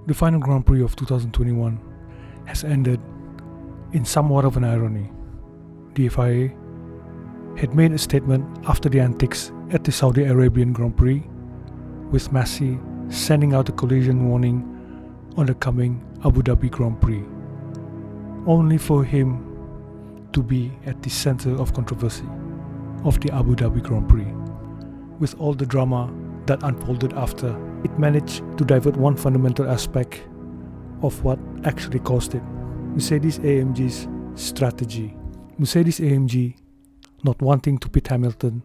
The final Grand Prix of 2021 has ended in somewhat of an irony. The FIA had made a statement after the antics at the Saudi Arabian Grand Prix, with Messi sending out a collision warning on the coming Abu Dhabi Grand Prix, only for him to be at the center of controversy of the Abu Dhabi Grand Prix. With all the drama that unfolded after, it managed to divert one fundamental aspect of what actually caused it: Mercedes-AMG's strategy. Mercedes-AMG not wanting to pit Hamilton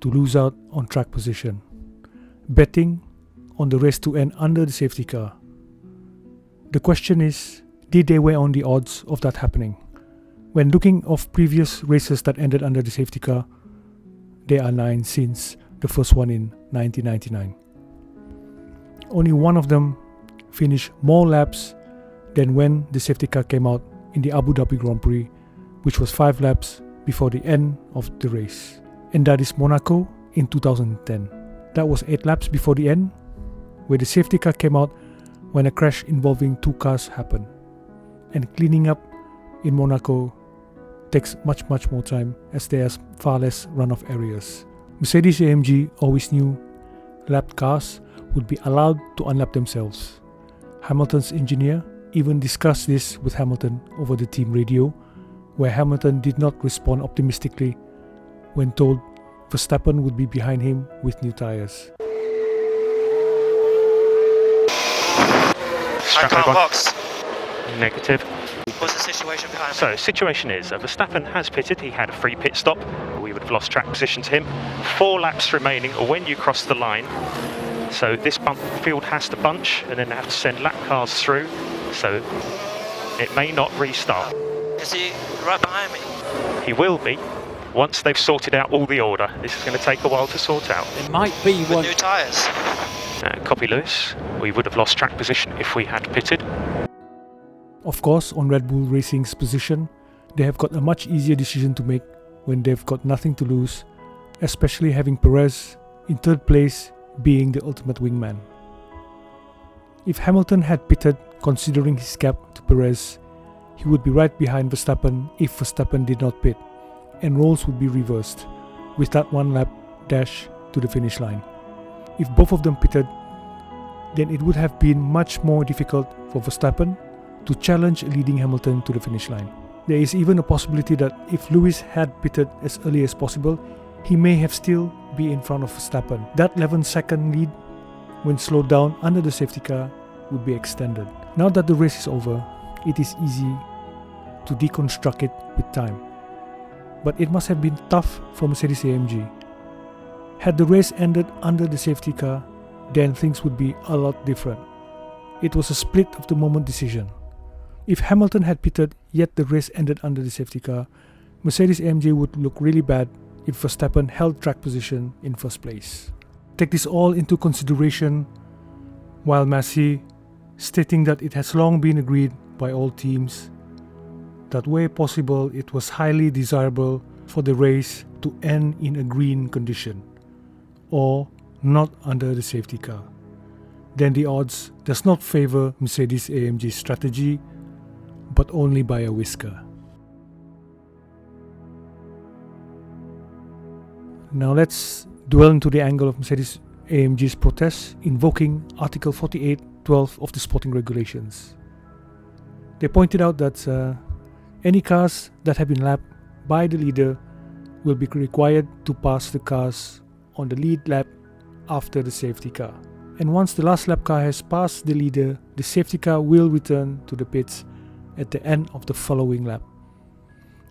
to lose out on track position, betting on the race to end under the safety car. The question is, did they weigh on the odds of that happening? When looking of previous races that ended under the safety car, there are 9 since the first one in 1999. Only one of them finished more laps than when the safety car came out in the Abu Dhabi Grand Prix, which was 5 laps before the end of the race. And that is Monaco in 2010. That was 8 laps before the end, where the safety car came out when a crash involving 2 cars happened. And cleaning up in Monaco takes much more time, as there are far less runoff areas. Mercedes-AMG always knew lapped cars would be allowed to unlap themselves. Hamilton's engineer even discussed this with Hamilton over the team radio, where Hamilton did not respond optimistically when told Verstappen would be behind him with new tyres. Box. Negative. What's the situation behind So, situation is, Verstappen has pitted. He had a free pit stop. We would have lost track position to him. 4 laps remaining when you cross the line. So this field has to bunch, and then they have to send lap cars through. So it may not restart. Is he right behind me? He will be once they've sorted out all the order. This is going to take a while to sort out. It might be With one. new tyres. Copy, Lewis. We would have lost track position if we had pitted. Of course, on Red Bull Racing's position, they have got a much easier decision to make when they've got nothing to lose, especially having Perez in third place being the ultimate wingman. If Hamilton had pitted, considering his gap to Perez, he would be right behind Verstappen if Verstappen did not pit, and roles would be reversed, with that 1 lap dash to the finish line. If both of them pitted, then it would have been much more difficult for Verstappen to challenge leading Hamilton to the finish line. There is even a possibility that if Lewis had pitted as early as possible, he may have still be in front of Verstappen. That 11-second lead, when slowed down under the safety car, would be extended. Now that the race is over, it is easy to deconstruct it with time. But it must have been tough for Mercedes-AMG. Had the race ended under the safety car, then things would be a lot different. It was a split of the moment decision. If Hamilton had pitted, yet the race ended under the safety car, Mercedes-AMG would look really bad if Verstappen held track position in first place. Take this all into consideration, while Messi stating that it has long been agreed by all teams that where possible it was highly desirable for the race to end in a green condition, or not under the safety car. Then the odds does not favor Mercedes-AMG's strategy, but only by a whisker. Now let's dwell into the angle of Mercedes-AMG's protest, invoking Article 48(12) of the sporting regulations. They pointed out that any cars that have been lapped by the leader will be required to pass the cars on the lead lap after the safety car. And once the last lap car has passed the leader, the safety car will return to the pits at the end of the following lap.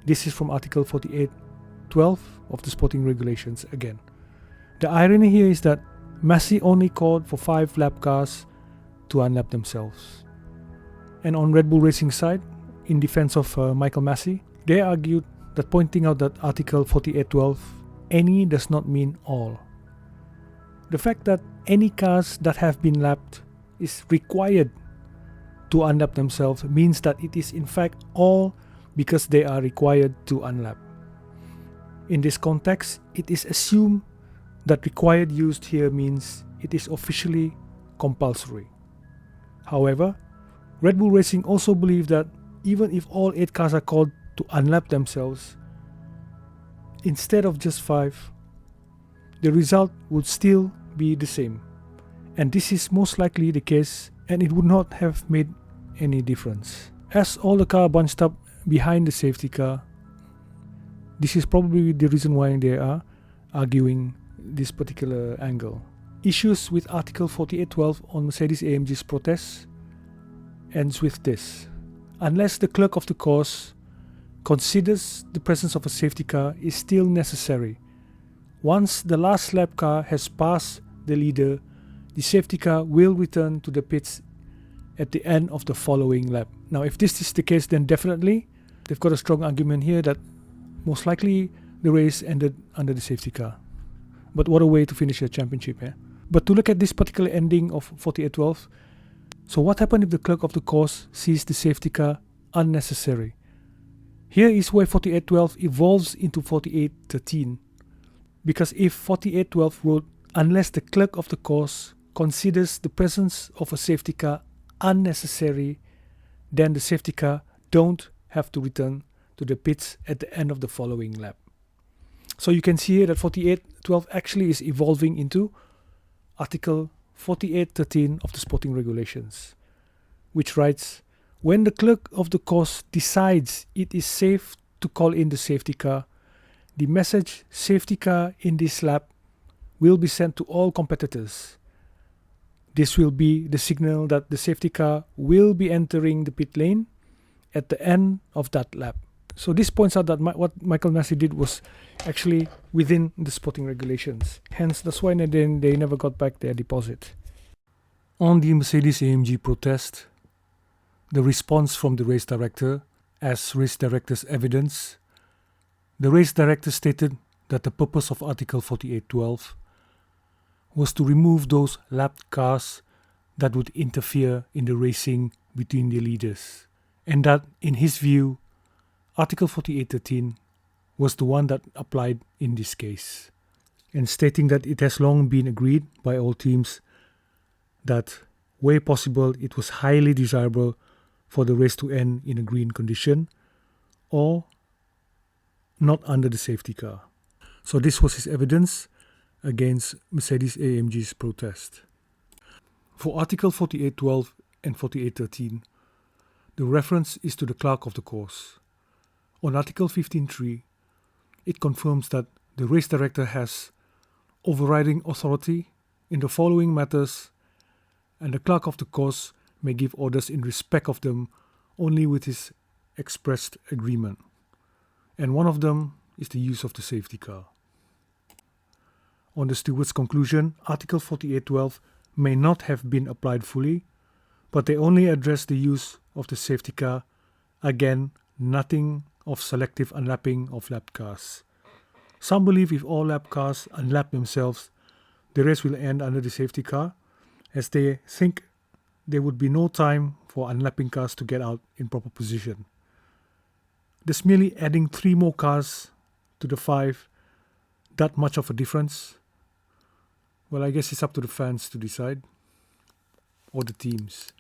This is from Article 48(12) of the sporting regulations again. The irony here is that Messi only called for 5 lap cars to unlap themselves. And on Red Bull Racing side, in defense of Michael Messi, they argued that pointing out that Article 48(12) any does not mean all. The fact that any cars that have been lapped is required to unlap themselves means that it is in fact all because they are required to unlap. In this context, it is assumed that required used here means it is officially compulsory. However, Red Bull Racing also believe that even if all 8 cars are called to unlap themselves, instead of just 5, the result would still be the same. And this is most likely the case, and it would not have made any difference. As all the cars bunched up behind the safety car, this is probably the reason why they are arguing this particular angle. Issues with Article 4812 on Mercedes-AMG's protest ends with this. Unless the clerk of the course considers the presence of a safety car is still necessary, once the last lap car has passed the leader, the safety car will return to the pits at the end of the following lap. Now, if this is the case, then definitely they've got a strong argument here that most likely the race ended under the safety car. But what a way to finish a championship, eh? But to look at this particular ending of 4812, so what happened if the clerk of the course sees the safety car unnecessary? Here is where 4812 evolves into 4813. Because if 4812 wrote, unless the clerk of the course considers the presence of a safety car unnecessary, then the safety car don't have to return to the pits at the end of the following lap. So you can see here that 4812 actually is evolving into Article 4813 of the sporting regulations, which writes, when the clerk of the course decides it is safe to call in the safety car, the message safety car in this lap will be sent to all competitors. This will be the signal that the safety car will be entering the pit lane at the end of that lap. So this points out that what Michael Masi did was actually within the sporting regulations. Hence, that's why they never got back their deposit. On the Mercedes-AMG protest, the response from the race director, as race director's evidence, the race director stated that the purpose of Article 4812 was to remove those lapped cars that would interfere in the racing between the leaders, and that, in his view, Article 4813 was the one that applied in this case, and stating that it has long been agreed by all teams that, where possible, it was highly desirable for the race to end in a green condition or not under the safety car. So this was his evidence against Mercedes-AMG's protest. For Article 4812 and 4813, the reference is to the clerk of the course. On Article 15.3, it confirms that the race director has overriding authority in the following matters, and the clerk of the course may give orders in respect of them only with his expressed agreement. And one of them is the use of the safety car. On the steward's conclusion, Article 4812 may not have been applied fully, but they only address the use of the safety car. Again, nothing of selective unlapping of lap cars. Some believe if all lap cars unlap themselves, the race will end under the safety car, as they think there would be no time for unlapping cars to get out in proper position. Does merely adding 3 more cars to the 5 that much of a difference? Well, I guess it's up to the fans to decide, or the teams.